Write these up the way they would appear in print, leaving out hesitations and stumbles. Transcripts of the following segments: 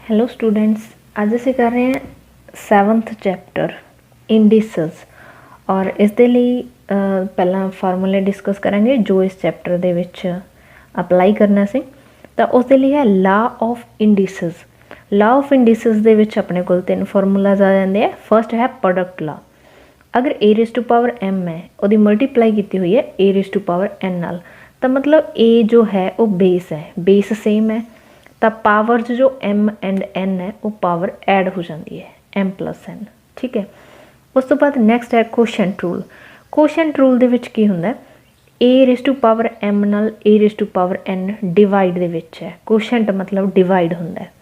Hello students, आज ਅਸੀਂ कर रहे हैं 7th चैप्टर इंडिसेस और इस दे ਲਈ ਪਹਿਲਾਂ ਫਾਰਮੂਲੇ ਡਿਸਕਸ ਕਰਾਂਗੇ ਜੋ ਇਸ ਚੈਪਟਰ ਦੇ ਵਿੱਚ ਅਪਲਾਈ ਕਰਨਾ ਸੀ। ਤਾਂ ਉਸ ਦੇ ਲਈ ਹੈ ਲਾ ਆਫ ਇੰਡੀਸਸ। ਲਾ ਆਫ ਇੰਡੀਸਸ ਦੇ ਵਿੱਚ ਆਪਣੇ ਕੋਲ ਤਿੰਨ ਫਾਰਮੂਲਾਜ਼ ਆ ਜਾਂਦੇ ਆ। ਫਰਸਟ ਹੈ ਪ੍ਰੋਡਕਟ ਲਾ। अगर ए रेस टू पावर m है वो मल्टीप्लाई की हुई है a raise to power n नाल, तो मतलब a जो है वो बेस है, बेस सेम है, तो पावर्स जो m एंड n है वो पावर ऐड हो जाती है m प्लस n। ठीक है, उस तो बाद नैक्सट है कोशेंट रूल। कोशेंट रूल दे विच की हुंदा है a raise to power m नाल a raise to power n divide दे विच है। कोशेंट मतलब डिवाइड हुंदा है।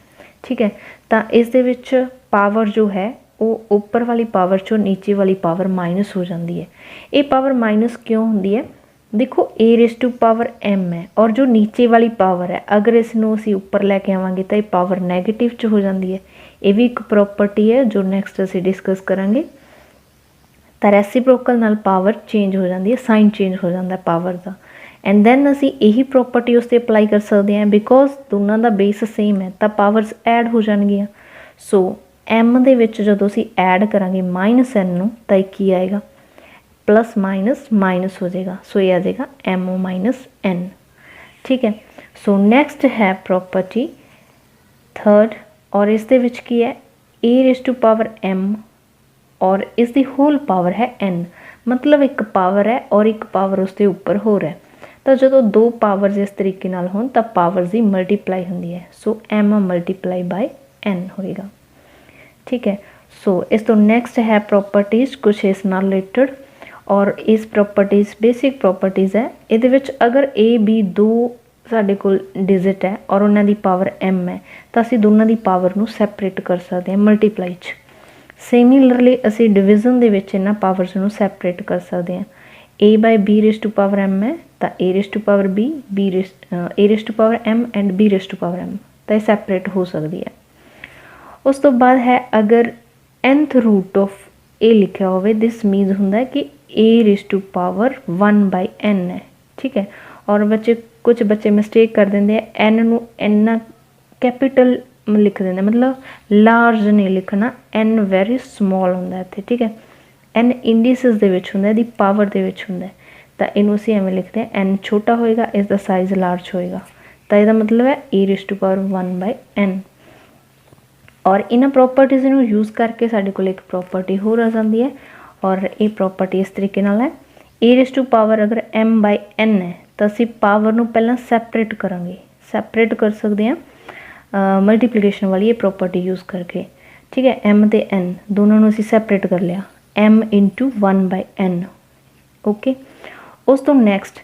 ठीक है, तो इस दे विच पावर जो है वो उपर वाली पावर चो नीचे वाली पावर माइनस हो जाती है। ये पावर माइनस क्यों होती है? देखो ए रेस टू पावर m है और जो नीचे वाली पावर है अगर इसनों असी उपर लैके आवांगे तो ये पावर नैगेटिव च हो जाती है। ये भी एक प्रॉपर्टी है जो नैक्सट असी डिस्कस करांगे। तो रेसिप्रोकल नाल पावर चेंज हो जाती है, साइन चेंज हो जाता है पावर का। एंड दैन असी यही प्रॉपर्टी उस पर अप्लाई कर सकते हैं बिकॉज दोनों का बेस सेम है तो पावर्स ऐड हो जाएगियां। सो एम दे विच जदों असीं ऐड करांगे माइनस एन नूं तां की आएगा प्लस माइनस माइनस हो जाएगा। सो ये आ जाएगा एम ओ माइनस एन। ठीक है, सो नैक्सट है प्रॉपर्टी थर्ड और इस दे विच की है a raise to power m और इसकी होल पावर है एन। मतलब एक पावर है और एक पावर उसके उपर होर है। तो जो दो पावर्स इस तरीके नाल होण तां पावर्स की मल्टीप्लाई होंदी है। सो एम मल्टीप्लाई बाय एन होएगा। ठीक है, सो इस तो नैक्सट है प्रॉपर्टीज़ कुछ इस नाल रिलेटेड और इस प्रॉपर्टीज़ बेसिक प्रॉपर्टीज़ है। ये अगर ए बी दो साढ़े कोल डिजिट है और उन्हों की पावर m है तो असी दोनों की पावर नूं सैपरेट कर सकते हैं मल्टीप्लाई च। सिमिलरली असी डिविजन दे विच इन्हां पावर्स नूं सैपरेट कर सकते हैं। a by b raise to power m है तो a raise to power b a raise to power m and b raise to power m तो यह सैपरेट हो सकती है। उस तो बाद है अगर nth रूट ऑफ ए लिखा हो दिस मीन्स होंदा है कि a raise to power 1 by n है। ठीक है, और बच्चे कुछ बच्चे मिसटेक कर देंगे एन नू एन कैपिटल लिख देंगे, मतलब लार्ज नहीं लिखना, एन वैरी स्मॉल होंदा है। ठीक है, एन इंडिसेस दे विच होंदा है, दी पावर दे विच होंदा है, तो इनू असीं एवें लिखते हैं एन छोटा होएगा इसका साइज लार्ज होएगा। तो इसका मतलब है a raise to power 1 by n। और इन्हां प्रॉपर्टीज़ नूं यूज़ करके साडे कोल एक प्रॉपर्टी होर आ जाती है और ये प्रॉपर्टी इस तरीके नाल है ए रेस टू पावर अगर m बाय n है तो असीं पावर नूं पहलां सैपरेट करांगे, सैपरेट कर सकते हैं मल्टीप्लीकेशन वाली ये प्रॉपर्टी यूज़ करके। ठीक है, m ते n दोनों नूं असीं सैपरेट कर लिया m into 1 by n। Okay, उस तो नैक्सट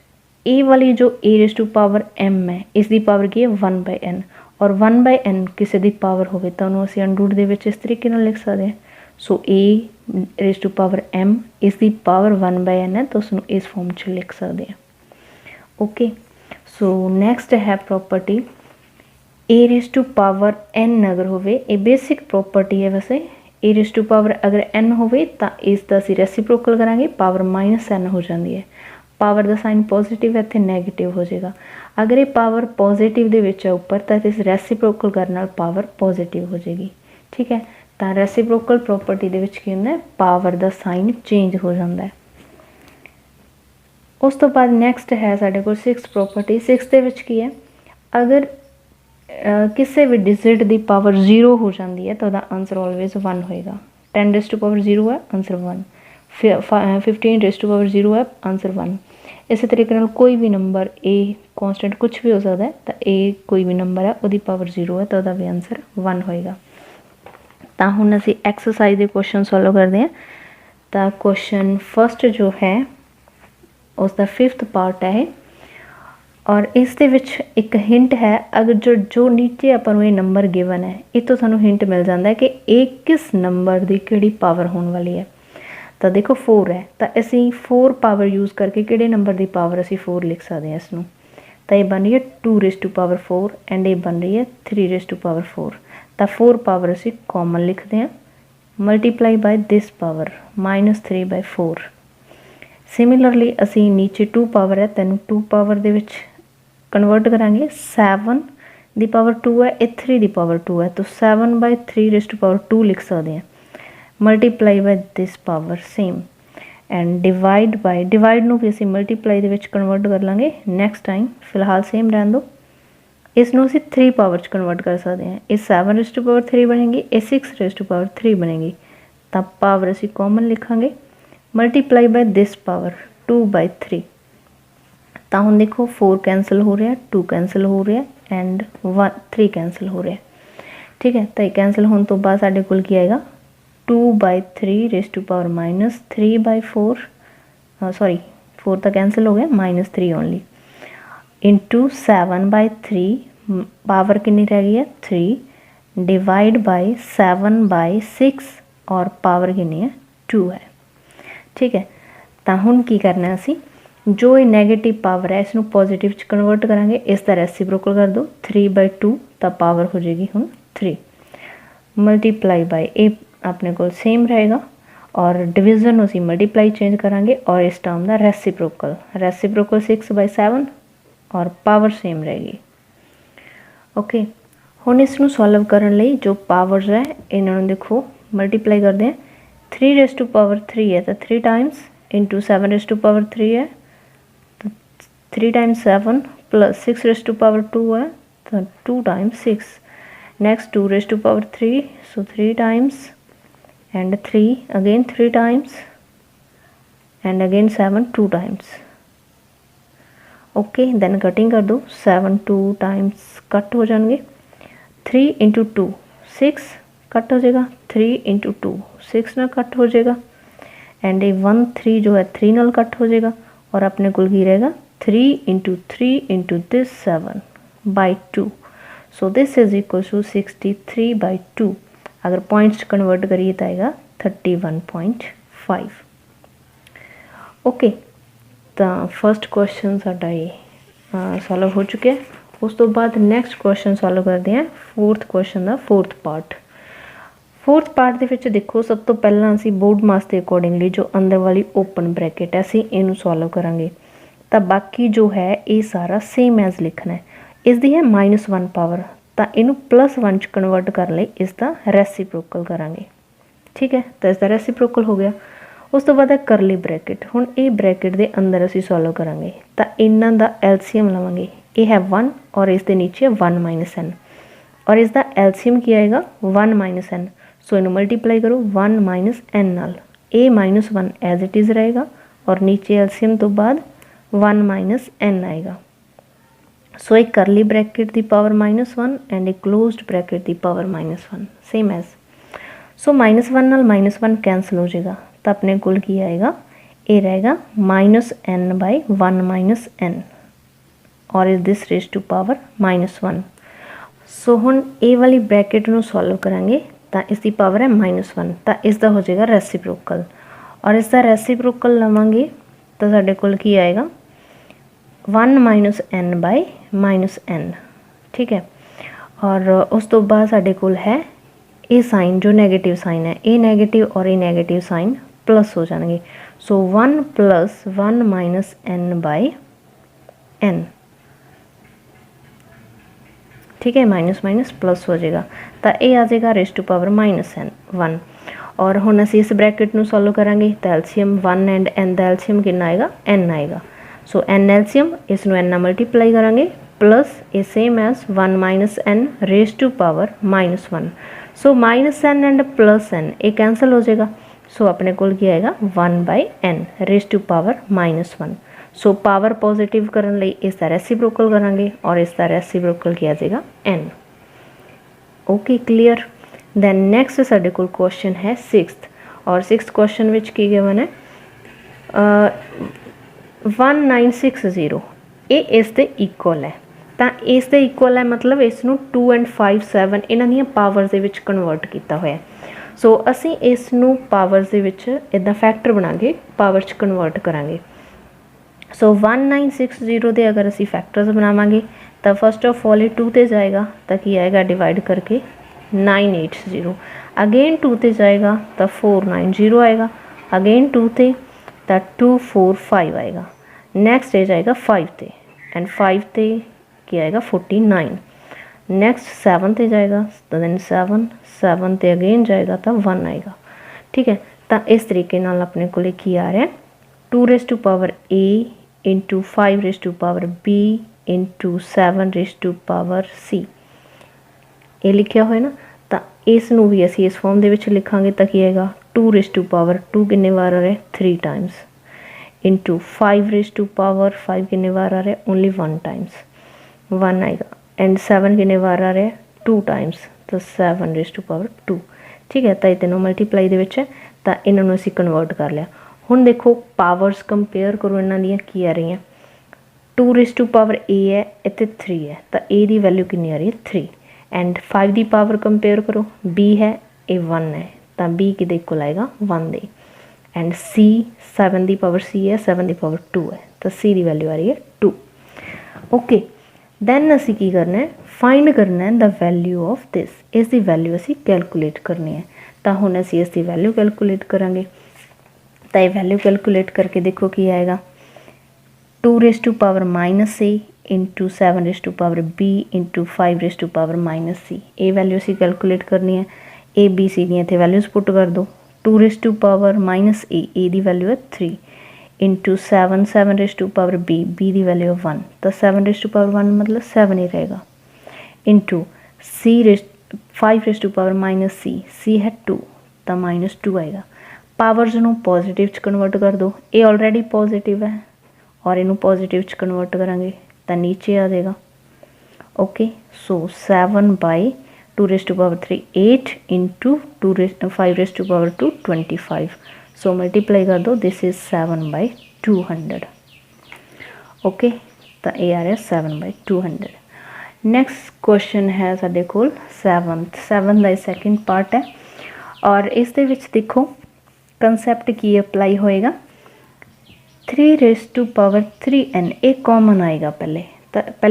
ए वाली जो a raise to power m है इसकी पावर की है 1 बाय n और 1 बाय n किसी की पावर हो तो उन्होंने असीं अंडरूट दे विच इस तरीके नाल लिख सकते हैं। सो ए रेस टू पावर m इसकी पावर 1 बाय n है तो उसनूं इस फॉर्म च लिख सकते हैं। ओके, सो नैक्सट है property a raise to power n अगर होवे, ये बेसिक प्रॉपर्टी है वैसे। ए रेस टू पावर अगर n होवे तो इसका असीं रेसिप्रोकल करांगे, पावर माइनस n हो जाती है। पावर का साइन पॉजिटिव है, इत्थे नैगेटिव हो जाएगा। अगर ये पावर पॉजिटिव दे विच है उपर तो इस रेसिप्रोकल करने नाल पावर पॉजिटिव हो जाएगी। ठीक है, तो रेसिप्रोकल प्रॉपर्टी दे विच की हुंदा है पावर का साइन चेंज हो जाता है। उस तो बाद नैक्सट है साडे कोल 6 प्रॉपर्टी। 6 दे विच की है अगर किसी भी डिजिट की पावर 0 हो जाती है तो उसका आंसर ऑलवेज 1 होएगा। 10 रेस टू पावर 0 है आंसर 1, 15 रेस टू पावर 0 है आंसर 1। इस तरीके नाल कोई भी नंबर ए कॉन्स्टेंट कुछ भी हो सकता है तो ए कोई भी नंबर है उसकी पावर 0 है तो उसका भी आंसर 1 होएगा। तो हुण असीं एक्सरसाइज के क्वेश्चन सॉल्व करते हैं। तो क्वेश्चन फर्स्ट जो है उसका 5th पार्ट है और इस दे विच एक हिंट है। अगर जो नीचे आपां ये नंबर गिवन है इस तो सानूं हिंट मिल जाता है कि एक किस नंबर की किहड़ी पावर होने वाली है। तो देखो 4 है तो असी 4 पावर यूज़ करके किहड़े नंबर की पावर असी 4 लिख सकते हैं इसनूं। तो ये बन रही है 2 रेस टू पावर 4 एंड ये बन रही है 3 रेस टू पावर 4। तो 4 पावर असी कॉमन लिखते हैं multiply by this power -3 by 4। Similarly असी नीचे 2 पावर है तेन 2 पावर दे विच कन्वर्ट करांगे 7 ਦੀ ਪਾਵਰ 2 है, ये 3 ਦੀ ਪਾਵਰ 2 है, तो 7/3 रेज़ टू पावर 2 लिख सकते हैं। Multiply by this power same and divide by, divide नूं भी असीं मल्टीप्लाई दे विच कन्वर्ट कर लांगे नैक्सट टाइम, फिलहाल सेम रहन दो। इसनूं असीं 3 पावर च कन्वर्ट कर सकते हैं। ये 7 रेज़ टू पावर 3 बनेगी, ये 6 रेज़ टू पावर 3 बनेगी, तो पावर असीं कॉमन लिखांगे। मल्टीप्लाई बाय दिस पावर 2/3, तो हुण देखो 4 कैंसल हो रहा है, 2 कैंसल हो रहा है एंड 3 कैंसल हो रहा है। ठीक है, तो ये कैंसल होने तो बाद साडे कोल की आएगा 2/3 रेज़ टू पावर -3/4, सॉरी 4 तो कैंसल हो गया, -3 ओनली, इंटू 7/3, पावर कितनी रह गई है 3, डिवाइड बाय 7/6 और पावर कितनी है 2 है। ठीक है, तो हुण की करना है असीं, जो ये नैगेटिव पावर है इसनूं पॉजिटिव च कन्वर्ट करांगे, इसका रेसिप्रोकल कर दो 3/2, तो पावर हो जाएगी हुण 3। मल्टीप्लाई बाय ए अपने को सेम रहेगा और डिवीजन असीं मल्टीप्लाई चेंज करांगे और इस टर्म का रेसिप्रोकल 6/7 और पावर सेम रहेगी। ओके, हुण इसनूं सॉल्व करन लई जो पावर्स है इन्हां नूं देखो मल्टीप्लाई करते हैं। 3 रेज़ टू पावर 3 है तो 3 times, into 7 raise to power 3 है तो 3 times 7, plus 6 raise to power 2 है तो 2 times 6, next 2 raise to power 3, so 3 times and 3 again 3 times and again 7 2 times. Okay, then cutting कर दो, 7 2 टाइम्स कट हो जाएंगे, 3 इंटू 2 6 कट हो जाएगा, 3 इंटू 2 6 ना कट हो जाएगा एंड ये 1 3 जो है 3 नाल कट हो जाएगा और अपने को की रहेगा 3 into 3 into this 7/2, so this is equal to 63/2। अगर पॉइंट्स कन्वर्ट करिए तो आएगा 31.5। ओके, तो फर्स्ट क्वेश्चन साडा ये सॉल्व हो चुके हैं। उस तो बाद नैक्सट क्वेश्चन सॉल्व करते हैं, 4th क्वेश्चन का 4th पार्ट। 4th पार्ट दे विच देखो सब तो पहला असीं बोर्ड मास के अकॉर्डिंगली जो अंदर वाली ओपन ब्रैकेट है असीं इनू सॉल्व करांगे, तो बाकी जो है ये सारा सेम एज लिखना है। इसकी है -1 पावर, तो इनू +1 च कन्वर्ट कर ले इसका रेसिप्रोकल करांगे। ठीक है, तो इसका रेसिप्रोकल हो गया। उस तो बाद करली ब्रैकेट, हुण ये ब्रैकेट के अंदर असीं सॉल्व करांगे, तो इन्हां दा एलसीएम लवांगे। ये है 1 और इसके नीचे 1 - n और इसका एलसीएम क्या आएगा 1 - n, सो इनू मल्टीप्लाई करो 1 - n नाल, ए -1 एज इट इज़ रहेगा और नीचे एलसीएम तो बाद 1 - n आएगा। सो एक करली ब्रैकेट की पावर -1 एंड एक क्लोज्ड ब्रैकेट की पावर -1 सेम एज, सो -1 नाल -1 कैंसल हो जाएगा, तो अपने को की आएगा ये रहेगा -n/1 - n और is this raise to power -1। So हुण ए वाली ब्रैकेट नूं सॉल्व करांगे तो इसकी पावर है -1, तो इसका हो जाएगा रेसिप्रोकल और इसका रेसिप्रोकल लवांगे तो साडे कोल की आएगा 1 - n/-n। ठीक है, और उस तो बाद साडे कोल है ये साइन जो नैगेटिव साइन है, ये नैगेटिव और ये नैगेटिव साइन प्लस हो जाएंगे, सो 1 + 1 - n/n। ठीक है, माइनस माइनस प्लस हो जाएगा, तो ये आ जाएगा रेज़ टू पावर -1। और हुण असीं इस ब्रैकेट नूं सॉल्व करांगे तो एलसीएम 1 एंड n का एलसीएम कितना आएगा n आएगा, सो n एलसीएम इसनूं n नाल मल्टीप्लाई करांगे plus a same as 1 - n raise to power -1, so -n and +n ये कैंसल हो जाएगा, सो अपने कोल की आएगा 1/n raise to power -1। So power positive करने लई इसका रेसिप्रोकल करांगे और इसका रेसिप्रोकल किया जाएगा n। Okay, clear. Then next साडे कोल क्वेश्चन है 6th और 6th क्वेश्चन विच की गिवन है 1960, ये इस दे इक्वल है, तो इस दे इक्वल है मतलब इसनूं 2 and 5 7 इन्हां दीयां पावर्स दे विच कन्वर्ट किया होया। सो असीं इसनूं पावर्स दे विच इदां फैक्टर बना के पावर च कन्वर्ट करांगे। सो 1960 के अगर असी फैक्टर्स बनावांगे तो फर्स्ट ऑफ ऑल 2 ते जाएगा तो कि आएगा डिवाइड करके 980, अगेन 2 ते जाएगा तो 490 आएगा, अगेन 2 ते तो 245 आएगा, नेक्स्ट डे जाएगा 5 ते एंड 5 ते क्या आएगा 49, नैक्सट 7 ते जाएगा तो दैन 7 ते अगेन जाएगा तो 1 आएगा। ठीक है, तो इस तरीके नाल अपने कोले की आ रहा है 2 raise to power A into 5 raise to power B into 7 raise to power C ये लिखिया होया ना। तो इसनूं भी असीं इस फॉर्म दे विच लिखांगे तो की आएगा 2 रेज़ टू पावर 2 कितने बार आ रहा है 3 times into 5 raise to power 5 कितने बार आ रहा है ओनली 1 टाइम्स 1 आएगा एंड 7 कितने बार आ रहा है 2 टाइम्स तो 7 रेज़ टू पावर 2। ठीक है, तो ये तीनों मल्टीप्लाई दे विच है तो इन्होंने असीं कन्वर्ट कर लिया। हुण देखो पावर्स कंपेयर करो इन्हां दियां की आ रही हैं 2 रेज़ टू पावर A है इत्थे 3 है तो A की वैल्यू कितनी आ रही है 3 एंड 5 की पावर कंपेयर करो B है A 1 है तो B किहदे इक्वल आएगा 1 दे एंड C 7 की पावर C है 7 की पावर 2 है तो C की वैल्यू आ रही है 2। ओके, दैन असी की करना है फाइंड करना है द वैल्यू ऑफ दिस इसकी वैल्यू असी कैलकुलेट करनी है। तो हुण असी इसकी वैल्यू कैलकुलेट करांगे तो ये वैल्यू कैलकुलेट करके देखो की आएगा 2 raise to power -A into 7 raise to power B into 5 raise to power -C ये वैल्यू असी कैलकुलेट करनी है। A B C दी इत्थे वैल्यूज़ पुट कर दो 2 रेज़ टू पावर -A की वैल्यू है 3 into 7 raise to power B की वैल्यू है 1 तो 7 रेज़ टू पावर 1 मतलब 7 ही रहेगा into 5 raise to power -C है 2 तो -2 आएगा। पावर्स नूं पॉजिटिव च कन्वर्ट कर दो ये ऑलरेडी पॉजिटिव है और इनू पॉजिटिव च कन्वर्ट करांगे तो नीचे आ जाएगा। Okay, so 7 by 2 raise to power 3 8 into 5 raise to power 2 25 so multiply कर दो दिस इज़ 7 बाई 200। ओके, तो ये आ रहा है 7 बाई 200। नैक्सट क्वेश्चन है साडे कोल 7th का सैकेंड पार्ट है और इस दे विच देखो कंसैप्ट की अप्लाई होएगा 3 रेज़ टू पावर 3n एक कॉमन आएगा पहले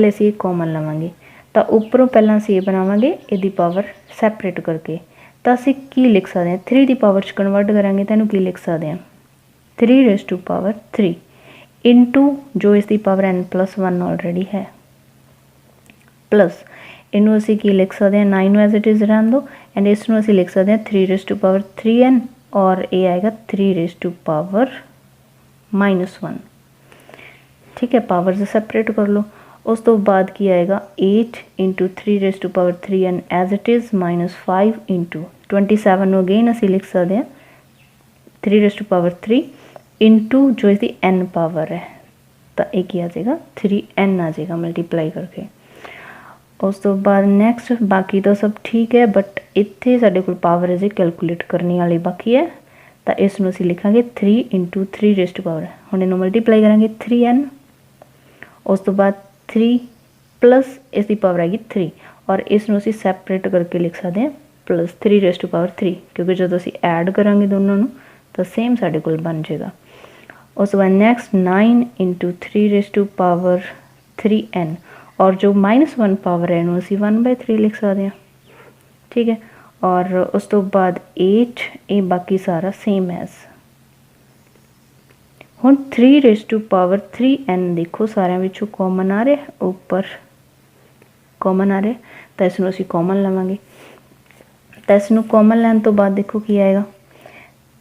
असीं ये कॉमन लवांगे तो उपरों पहला असीं ये बनावांगे इहदी पावर सैपरेट करके तो असीं की लिख सकते हैं 3 की पावर च कन्वर्ट करांगे तो इहनूं की लिख सकते हैं 3 रेज़ टू पावर 3 इंटू जो इसकी पावर n+1 ऑलरेडी है प्लस इनू असीं की लिख सकते हैं 9 एज इट इज़ रहन दो एंड इसनूं असीं लिख सकते हैं 3 रेज़ टू पावर 3n और ये आएगा 3 रेज़ टू पावर -1। ठीक है, पावर से सैपरेट कर लो। उस तो बाद की आएगा 8 into 3 raise to power 3n as it is -5 into 27 again असी लिख सकते हैं 3 रेज़ टू पावर 3 इंटू जो इसकी n पावर है तो एक ही आ जाएगा 3n आ जाएगा मल्टीप्लाई करके। उस तो बाद नैक्सट बाकी तो सब ठीक है बट इत्थे साडे कोल पावर अजे कैलकुलेट करने वाली बाकी है तो इसनूं असीं लिखांगे 3 इंटू 3 रेज़ टू पावर हुण इहनूं मल्टीप्लाई करांगे 3n उस तो बाद 3 प्लस इसकी पावर आएगी 3 और इसनूं असीं सैपरेट करके लिख सकते हैं प्लस 3 रेज़ टू पावर 3 क्योंकि जो असीं ऐड करांगे दोनों नूं तो सेम साडे कोल बन जाएगा। उस बाद next 9 into 3 raise to power 3n और जो -1 पावर है इनू असीं 1/3 लिख सकते हैं। ठीक है, और उस तो बाद 8 ये बाकी सारा सेम एज हुण 3 रेज़ टू पावर 3n देखो सारे विचों कॉमन आ रहा ऊपर कॉमन आ रहा तो इसनूं असीं कॉमन लवांगे तो इसनूं कॉमन लैन तो बाद देखो की आएगा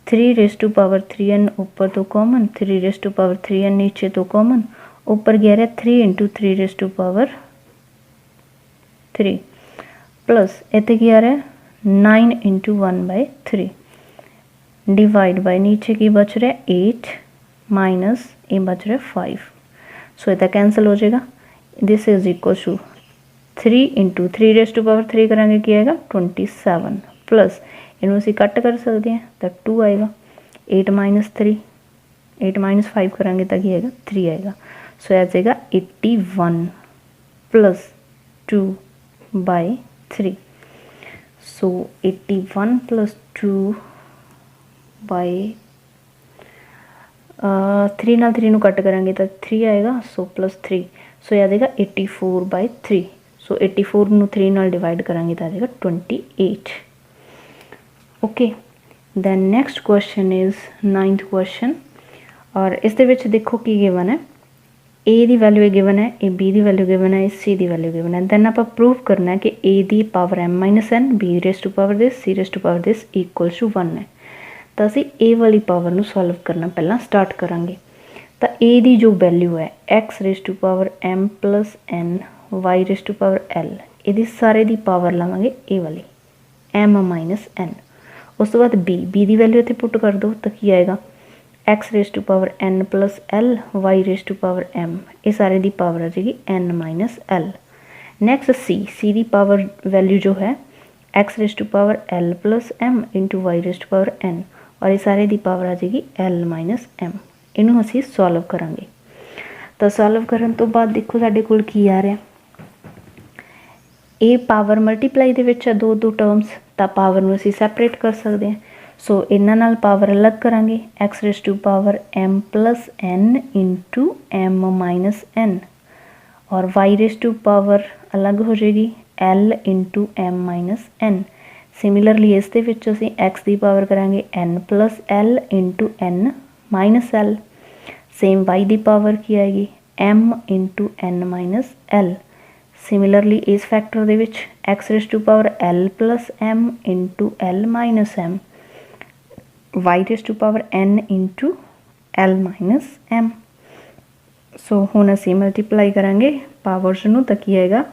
3 रेज़ टू पावर 3n ऊपर तो common 3 raise to power 3n नीचे तो कॉमन ऊपर गया रहा 3 into 3 raise to power 3 plus इतने की आ रहा है 9 इंटू 1/3 डिवाइड बाय नीचे की बच रहा है 8 माइनस ये बच रहा है 5 सो इतना कैंसल हो जाएगा this is equal to 3 into 3 raise to power 3 करांगे की आएगा 27 प्लस इनू असीं कट कर सकते हैं तो 2 आएगा 8 माइनस 3 8 माइनस 5 करांगे तो की आएगा 3 आएगा सो आ जाएगा 81 प्लस 2/3 सो 81 प्लस 2/3 नाल 3 नूं कट करांगे तो 3 आएगा सो प्लस 3 सो आ जाएगा 84/3 सो 84 नूं 3 नाल डिवाइड करांगे तो आ जाएगा 28। Okay, then next question is 9th question और इस दे विच देखो की गिवन है ए की वैल्यू ए गिवन है, ए बी की वैल्यू गिवन है, सी की वैल्यू गिवन है। दैन आप प्रूव करना है कि ए की power m minus n, B raise to power this, C raise to power this equals to 1 है। तो असी ए वाली पावर नूं सॉल्व करना पहला स्टार्ट करांगे। तो ए की जो वैल्यू है x raise to power m plus n y raise to power l, ये सारे की पावर लावांगे ए वाली m माइनस n। उस तो बाद बी की वैल्यू इत्थे पुट कर दो तो की आएगा x raise to power n plus l y raise to power m, ये सारे की पावर आ जाएगी n minus l। Next c की पावर वैल्यू जो है x raise to power l plus m into y raise to power n, और ये सारे की पावर आ जाएगी l माइनस m। इनू असी सॉल्व करांगे। तो सॉल्व करन तो बाद देखो साडे कोल की आ रहा, ए पावर मल्टीप्लाई दे विच दो दो टर्म्स, तो पावर नूं असी सैपरेट कर सकते हैं। सो इन्हां नाल पावर अलग करांगे, x raise to power m plus n into m minus n, और वाई रेस टू पावर अलग हो जाएगी l into m minus n। Similarly इस दे विच असीं x की पावर करांगे n plus l into n minus l। Same y की पावर की आएगी m into n minus l। Similarly इस फैक्टर दे विच x raise to power l plus m into l minus m, y raise to power n into l minus m। So हुण असीं multiply करांगे powers नूं, तो की आएगा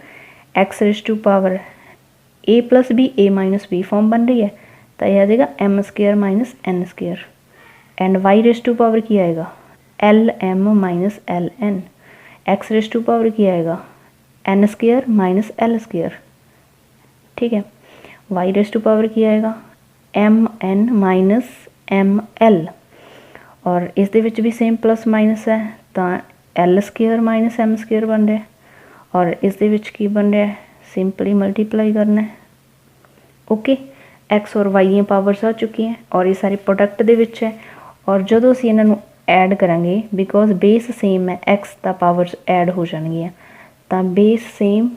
x raise to power a plus b, a minus b form बन रही है, तो यह आ जाएगा m square minus n square. And y raise to power की आएगा l m minus l n, x raise to power की आएगा n square minus l square. ठीक है, y रेस टू पावर की आएगा m n minus m l, और इस दे विच भी सेम प्लस माइनस है, तो l square minus m square बन रहा है, और इस दे विच की बन रहा है सिंपली मल्टीप्लाई करना है। ओके, x और y दी पावर्स आ चुकी हैं, और ये सारे प्रोडक्ट दे विच है, और जदों असीं इन्हां नूं ऐड करांगे बिकॉज बेस सेम है, x दा पावर्स ऐड हो जाणगियां, तो बेस सेम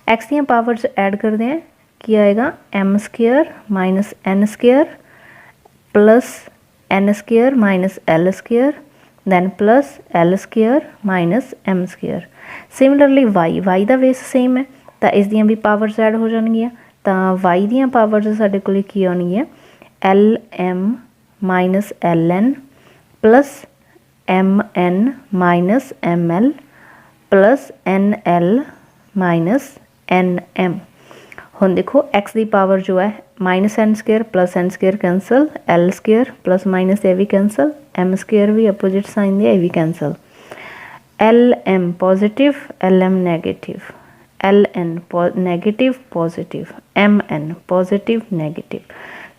x दी पावर्स ऐड करते हैं, की आएगा m square minus n square plus n square minus l square, then plus l square minus m square. Similarly y दा बेस सेम है, तो इस दियां भी पावर्स ऐड हो जाणगियां, तो y दियां पावर्स साडे कोल की आउणगियां l m minus l n plus m n minus m l plus n l minus n m। हुण देखो x की पावर जो है minus n square plus n square cancel, l square plus minus ये भी कैंसल, m स्केयर भी opposite sign दिया ये भी cancel, l m positive l m negative, l n negative positive, m n positive negative,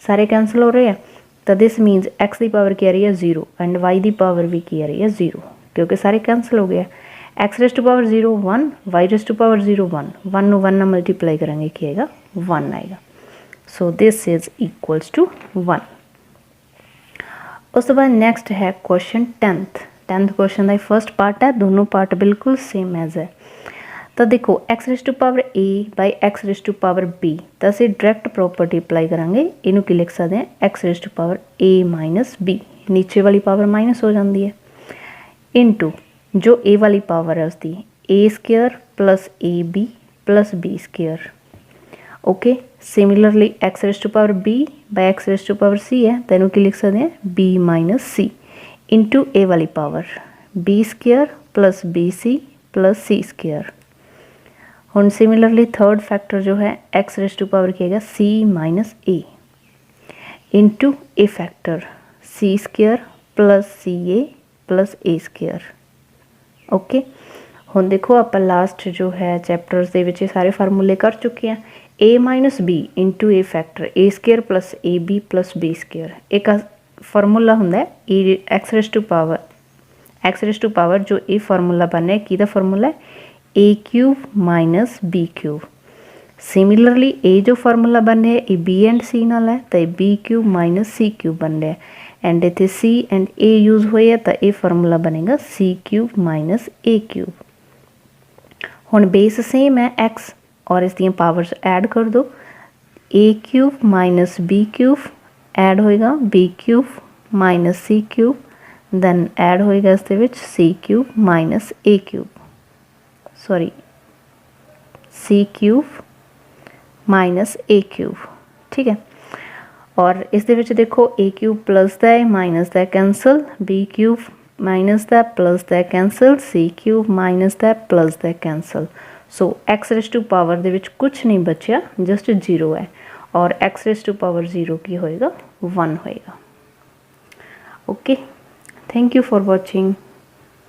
सारे cancel हो रहे हैं। तो दिस मीनस x की पावर की आ रही है 0 एंड y की पावर भी की आ रही है 0, क्योंकि सारे कैंसल हो गया। x raise to power 0 1, y raise to power 0 1, 1 नूं 1 नाल मल्टीप्लाई करांगे की आएगा 1 आएगा। So this is equals to 1। उस तो बाद नैक्सट है क्वेश्चन 10th क्वेश्चन का फर्स्ट पार्ट है, दोनों पार्ट बिल्कुल सेम एज है। तो देखो x raise to power a by x raise to power b, तो असीं डायरैक्ट प्रॉपर्टी अप्लाई करांगे, इनू की लिख सकते हैं x raise to power a minus b, नीचे वाली पावर माइनस हो जाती है, इनटू जो a वाली पावर है उसकी a square plus a b plus b square. Okay, similarly x raise to power b by x raise to power c है, तो इनू की लिख सकते हैं b minus c into a वाली power b square plus b c plus c square. हुण similarly third factor जो है x रेस टू पावर की है c minus a into a factor c square plus c a plus A square. Okay, हुण देखो आप last जो है चैप्टर्स दे विच सारे फार्मूले कर चुके हैं, a minus b into a factor a square plus a b plus b square. एक फार्मूला हुंदा है a x raise to power जो ये फार्मूला बनना है कि फार्मूला है a cube minus b cube. Similarly a जो फार्मूला बन रहा है ये बी एंड सी नाल है, तो B cube minus c cube बन रहा है, एंड इतने सी एंड ए यूज हुए है, तो ये फार्मूला बनेगा c cube minus a cube. हुण बेस सेम है एक्स, और इस दी पावर्स ऐड कर दो, a cube minus b cube add होएगा b cube minus c cube, then add होएगा इस दे विच c cube minus a cube, sorry c cube minus a cube, ठीक है। और इस दे विच देखो ए क्यूब प्लस दा है माइनस दा कैंसल, बी क्यूब माइनस दा प्लस दा कैंसल, सी क्यूब माइनस दा प्लस दा cancel. So x raise to power दे विच कुछ नहीं बचिया, जस्ट 0 है, और एक्स रेस टू पावर 0 की होएगा 1 होएगा। Okay, thank you for watching.